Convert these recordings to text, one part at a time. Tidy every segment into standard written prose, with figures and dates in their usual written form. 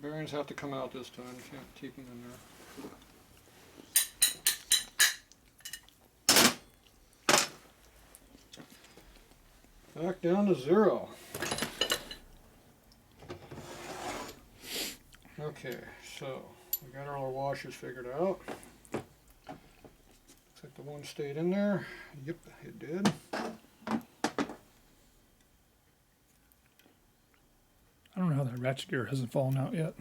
Bearings have to come out this time. You can't keep them in there. Back down to 0. Okay, so we got our little washers figured out. Looks like the one stayed in there. Yep, it did. I don't know how that ratchet gear hasn't fallen out yet.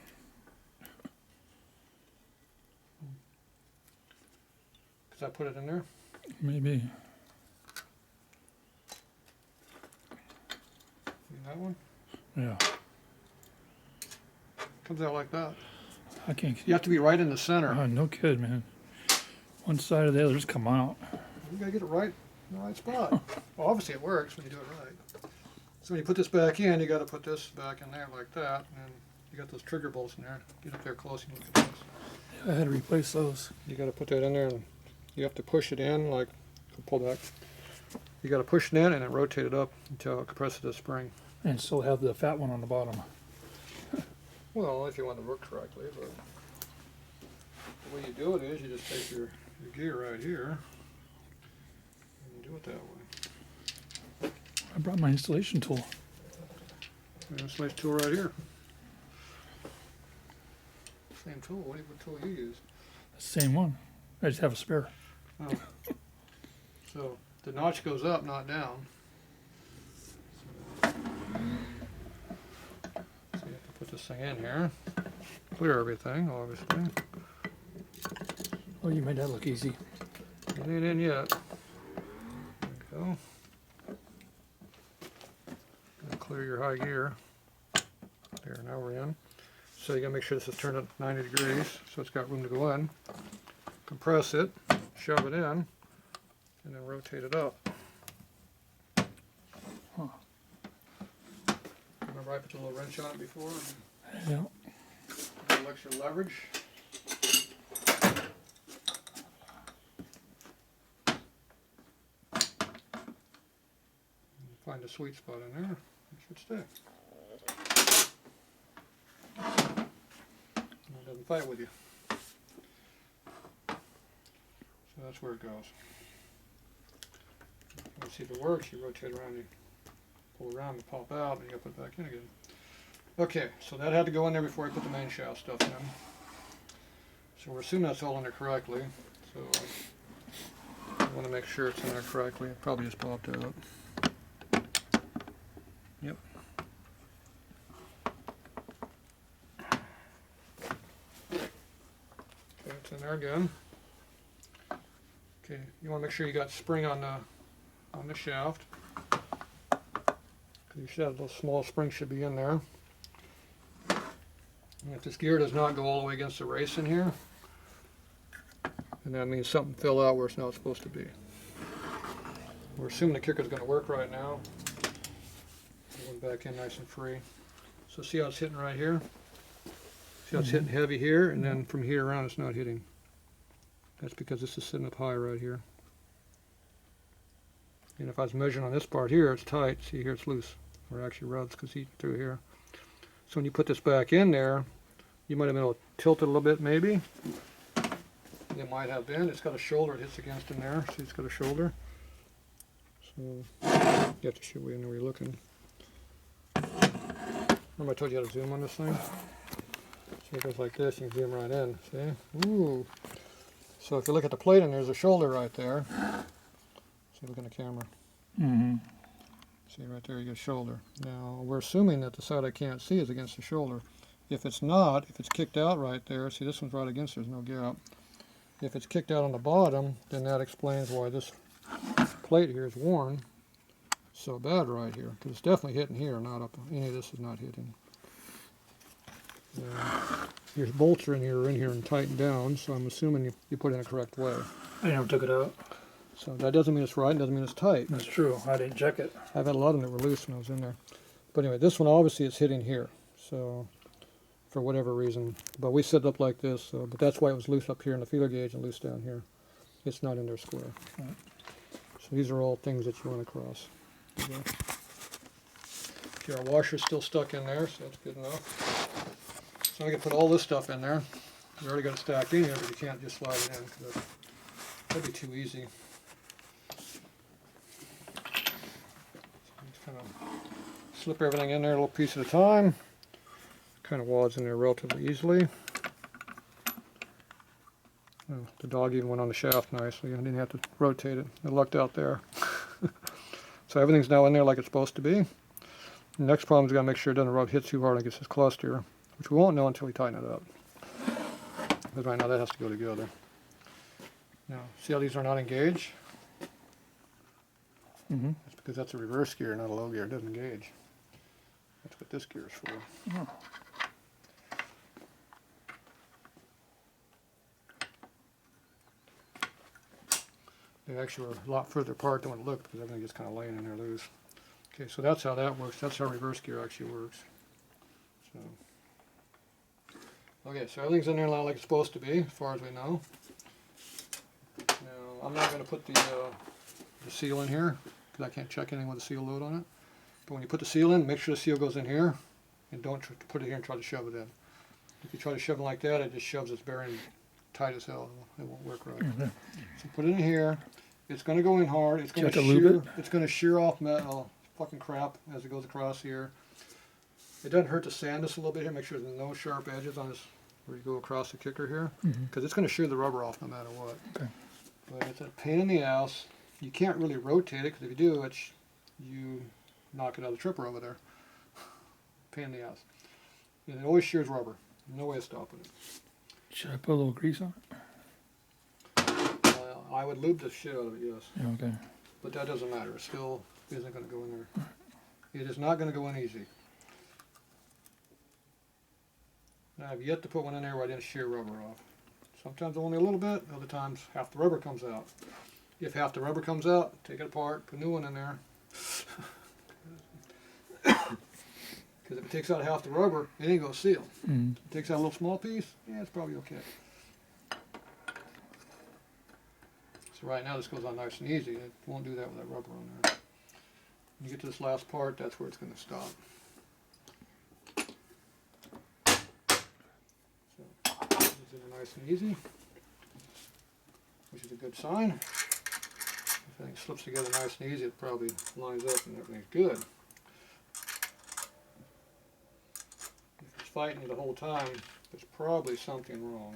Because I put it in there. Maybe. See that one? Yeah. Comes out like that. I can't. You have to be right in the center. No kid, man. One side or the other just come out. You gotta get it right in the right spot. Well, obviously it works when you do it right. So when you put this back in, you got to put this back in there like that, and you got those trigger bolts in there. Get up there close and look at those. I had to replace those. You got to put that in there, and you have to push it in, like pull back. You got to push it in and then rotate it up until it compresses the spring. And still have the fat one on the bottom. Well, if you want to work correctly, but the way you do it is you just take your gear right here and do it that way. I brought my installation tool. Installation tool right here. Same tool. What tool you use? Same one. I just have a spare. Oh. So the notch goes up, not down. So you have to put this thing in here. Clear everything, obviously. Oh, you made that look easy. It ain't in yet. There we go. Clear your high gear. There, now we're in. So you gotta make sure this is turned at 90 degrees so it's got room to go in. Compress it, shove it in, and then rotate it up. Huh. Remember I put a little wrench on it before? Yeah. A little extra leverage. Find a sweet spot in there. It should stay. It doesn't fight with you. So that's where it goes. Let's see if it works. You rotate around, you pull around, and pop out, and you gotta put it back in again. Okay, so that had to go in there before I put the main shaft stuff in. So we're assuming that's all in there correctly. So I want to make sure it's in there correctly. It probably just popped out. Yep. Okay, it's in there again. Okay, you want to make sure you got spring on the shaft. You should have a little small spring should be in there. And if this gear does not go all the way against the race in here, then that means something fell out where it's not supposed to be. We're assuming the kicker's going to work right now. Going back in nice and free. So see how it's hitting right here? See how it's hitting heavy here, and then from here around it's not hitting. That's because this is sitting up high right here. And if I was measuring on this part here, it's tight. See here, it's loose. Or actually rubs because he's through here. So when you put this back in there, you might have been able to tilt it a little bit maybe. It might have been. It's got a shoulder it hits against in there. See, it's got a shoulder. So you have to show where you know where you're looking. Remember I told you how to zoom on this thing? So it goes like this, you can zoom right in, see? Ooh. So if you look at the plate and there's a shoulder right there. See, look in the camera. Mm-hmm. See right there, you get a shoulder. Now, we're assuming that the side I can't see is against the shoulder. If it's not, if it's kicked out right there, see this one's right against, there's no gap. If it's kicked out on the bottom, then that explains why this plate here is worn so bad right here, because it's definitely hitting here, not up. Any of this is not hitting. Your bolts are in here and tightened down, so I'm assuming you put it in the correct way. I never took it out. So that doesn't mean it's right, it doesn't mean it's tight. That's true. I didn't check it. I've had a lot of them that were loose when I was in there. But anyway, this one obviously is hitting here, so for whatever reason. But we set it up like this, so, but that's why it was loose up here in the feeler gauge and loose down here. It's not in there square. Right. So these are all things that you want to cross. Okay, our washer's still stuck in there, so that's good enough. So I can put all this stuff in there. You already got it stacked in here, but you can't just slide it in because that'd be too easy. So just kind of slip everything in there a little piece at a time. Kind of wads in there relatively easily. Oh, the dog even went on the shaft nicely. I didn't have to rotate it. It lucked out there. So everything's now in there like it's supposed to be. The next problem is got to make sure it doesn't rub hit too hard against this cluster, which we won't know until we tighten it up. Because right now that has to go together. Now, see how these are not engaged? Mm-hmm. That's because that's a reverse gear, not a low gear. It doesn't engage. That's what this gear is for. Oh. They actually were a lot further apart than it looked because everything just kind of laying in there loose. Okay, so that's how that works. That's how reverse gear actually works. So, okay, so everything's in there now like it's supposed to be, as far as we know. Now, I'm not going to put the seal in here because I can't check anything with a seal load on it. But when you put the seal in, make sure the seal goes in here, and don't put it here and try to shove it in. If you try to shove it like that, it just shoves its bearing tight as hell. It won't work right. Mm-hmm. So put it in here. It's going to go in hard. It's going Do to you have to lube shear. It's going to shear off metal, fucking crap, as it goes across here. It doesn't hurt to sand this a little bit here. Make sure there's no sharp edges on this where you go across the kicker here, because it's going to shear the rubber off no matter what. Okay. But it's a pain in the ass. You can't really rotate it, because if you do, you knock it out of the tripper over there. Pain in the ass. And it always shears rubber. No way of stopping it. Should I put a little grease on it? I would lube the shit out of it, yes. Yeah, okay. But that doesn't matter. It still isn't going to go in there. It is not going to go in easy. Now, I've yet to put one in there where I didn't shear rubber off. Sometimes only a little bit, other times half the rubber comes out. If half the rubber comes out, take it apart, put a new one in there. Because if it takes out half the rubber, it ain't going to seal. Mm-hmm. If it takes out a little small piece, yeah, it's probably okay. So right now this goes on nice and easy. It won't do that with that rubber on there. When you get to this last part, that's where it's going to stop. So it's in there nice and easy, which is a good sign. If everything slips together nice and easy, it probably lines up and everything's good. If it's fighting you the whole time, there's probably something wrong.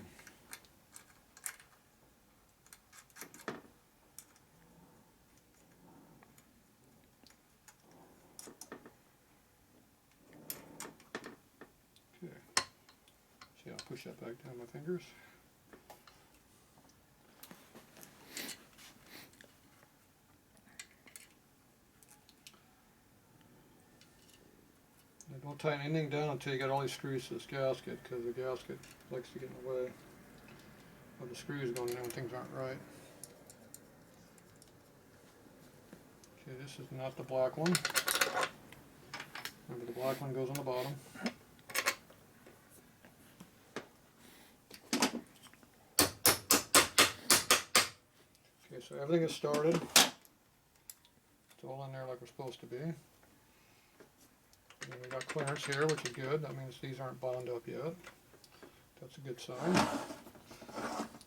See, I'll push that back down my fingers. Now don't tighten anything down until you get all these screws to this gasket, because the gasket likes to get in the way of the screws going in when things aren't right. Okay, this is not the black one. Remember, the black one goes on the bottom. Okay, so everything is started. It's all in there like we're supposed to be. And we got clearance here, which is good. That means these aren't bound up yet. That's a good sign.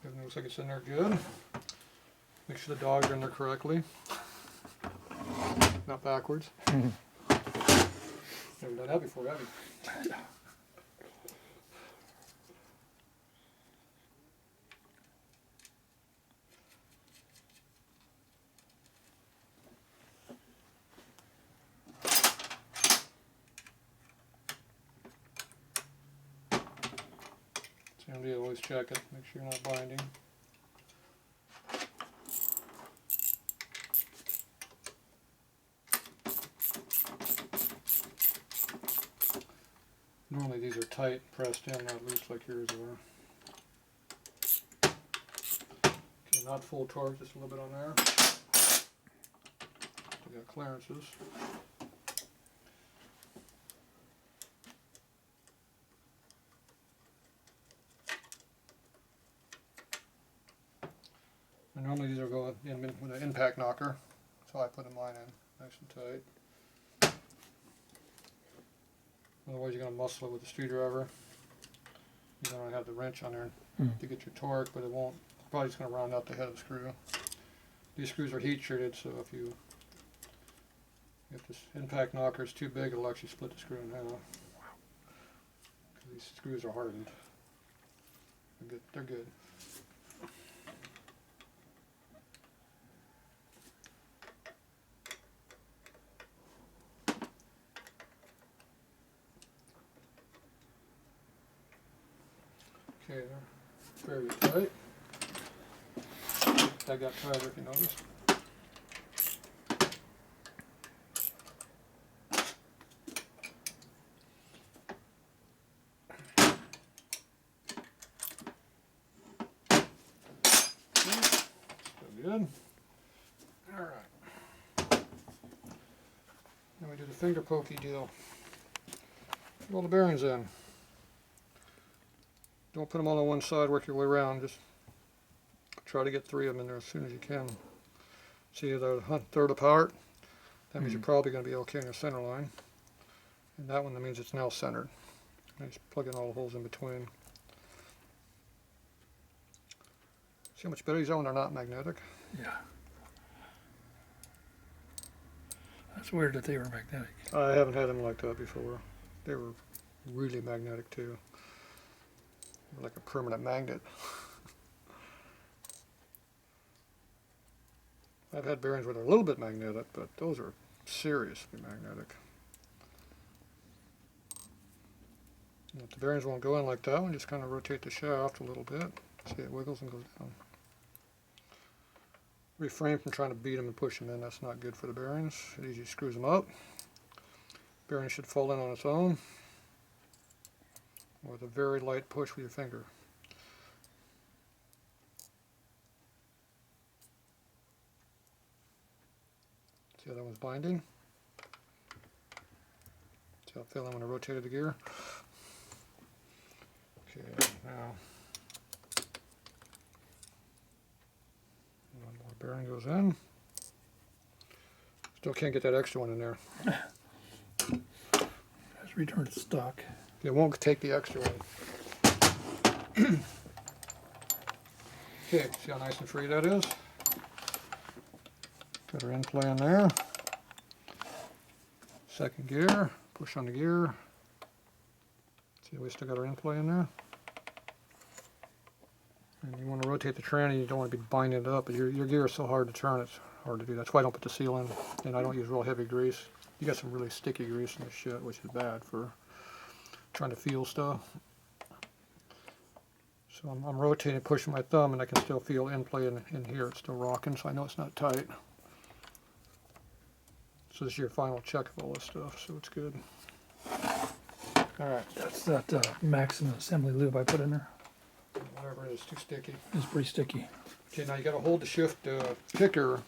Everything looks like it's in there good. Make sure the dogs are in there correctly. Not backwards. Mm-hmm. Never done that before, have you? Same deal, always check it, make sure you're not binding. Normally these are tight, pressed in, not loose like yours are. Okay, not full torque, just a little bit on there. We got clearances. And normally these are going in with an impact knocker, so I put mine in nice and tight. Otherwise you're going to muscle it with the screwdriver. You're going to have the wrench on there Mm. to get your torque, but it won't. Probably just going to round out the head of the screw. These screws are heat treated, so if this impact knocker is too big, it'll actually split the screw in half. Because these screws are hardened. They're good. They're good. Okay, they're very tight. That got tighter, if you noticed. Still good. All right. Then we do the finger pokey deal. Put all the bearings in. Don't put them all on one side, work your way around. Just try to get 3 of them in there as soon as you can. See, they're a third apart. That means you're probably going to be okay in your center line. And that one, that means it's now centered. And just plug in all the holes in between. See how much better these are when they're not magnetic? Yeah. That's weird that they were magnetic. I haven't had them like that before. They were really magnetic too. Like a permanent magnet. I've had bearings where they're a little bit magnetic, but those are seriously magnetic. And if the bearings won't go in like that one, just kind of rotate the shaft a little bit. See, it wiggles and goes down. Refrain from trying to beat them and push them in. That's not good for the bearings. It easily screws them up. Bearing should fall in on its own, with a very light push with your finger. See how that one's binding? See how it fell in when I rotated the gear? Okay, now one more bearing goes in. Still can't get that extra one in there. Just return to stock. It won't take the extra one. Okay, see how nice and free that is? Got our end play in there. Second gear, push on the gear. See, we still got our end play in there. And you want to rotate the tranny, you don't want to be binding it up, but your gear is so hard to turn, it's hard to do. That's why I don't put the seal in, and I don't use real heavy grease. You got some really sticky grease in this shit, which is bad for trying to feel stuff. So I'm rotating, pushing my thumb, and I can still feel end play in here. It's still rocking, so I know it's not tight. So this is your final check of all this stuff, so it's good. All right. That's that maximum assembly lube I put in there. Whatever it is, too sticky. It's pretty sticky. Okay, now you got to hold the shift kicker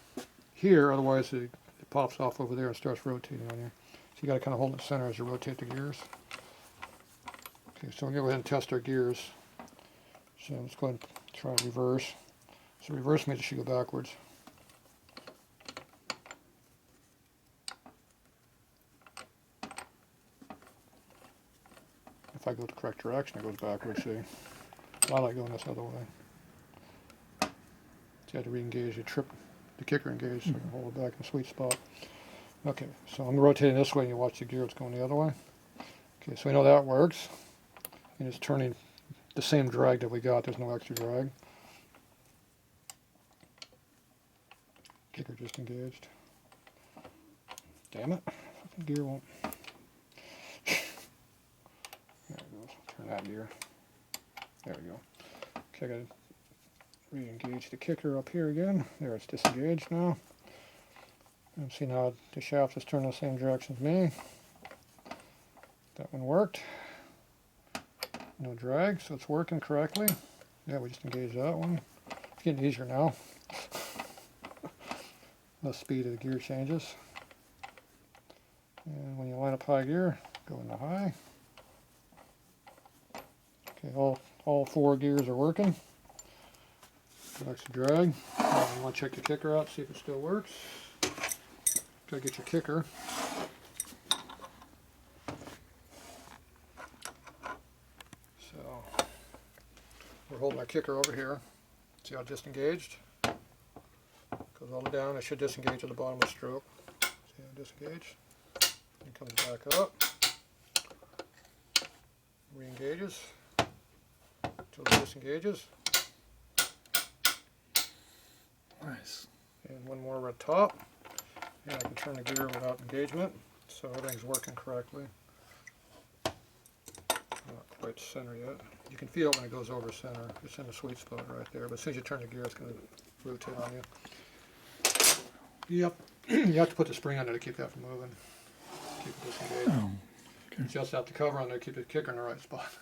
here, otherwise it pops off over there and starts rotating on you. So you got to kind of hold it center as you rotate the gears. Okay, so we're going to go ahead and test our gears. So let's go ahead and try reverse. So reverse means it should go backwards. If I go the correct direction, it goes backwards, see? I like going this other way. So you have to re-engage, you trip the kicker engage, so you can hold it back in the sweet spot. Okay, so I'm rotating this way and you watch the gear, it's going the other way. Okay, so we know that works. And it's turning the same drag that we got, there's no extra drag. Kicker just engaged. Damn it, fucking gear won't. There it goes, turn that gear. There we go. Okay, I gotta re-engage the kicker up here again. There, it's disengaged now. And see now the shaft is turning the same direction as me. That one worked. No drag, so it's working correctly. Yeah, we just engaged that one. It's getting easier now. The speed of the gear changes. And when you line up high gear, go into high. Okay, all 4 gears are working. No extra drag. You want to check the kicker out, see if it still works. Gotta get your kicker. So we're holding our kicker over here. See how it disengaged? Goes all the way down. It should disengage at the bottom of the stroke. See how it disengaged? It comes back up. Re-engages. Until it disengages. Nice. And one more at top. And I can turn the gear without engagement. So everything's working correctly. Not quite center yet. You can feel it when it goes over center. It's in the sweet spot right there. But as soon as you turn the gear, it's going to rotate on you. Yep. You have to put the spring on there to keep that from moving. Keep it disengaged. Oh, okay. Just have to cover on there to keep the kicker in the right spot.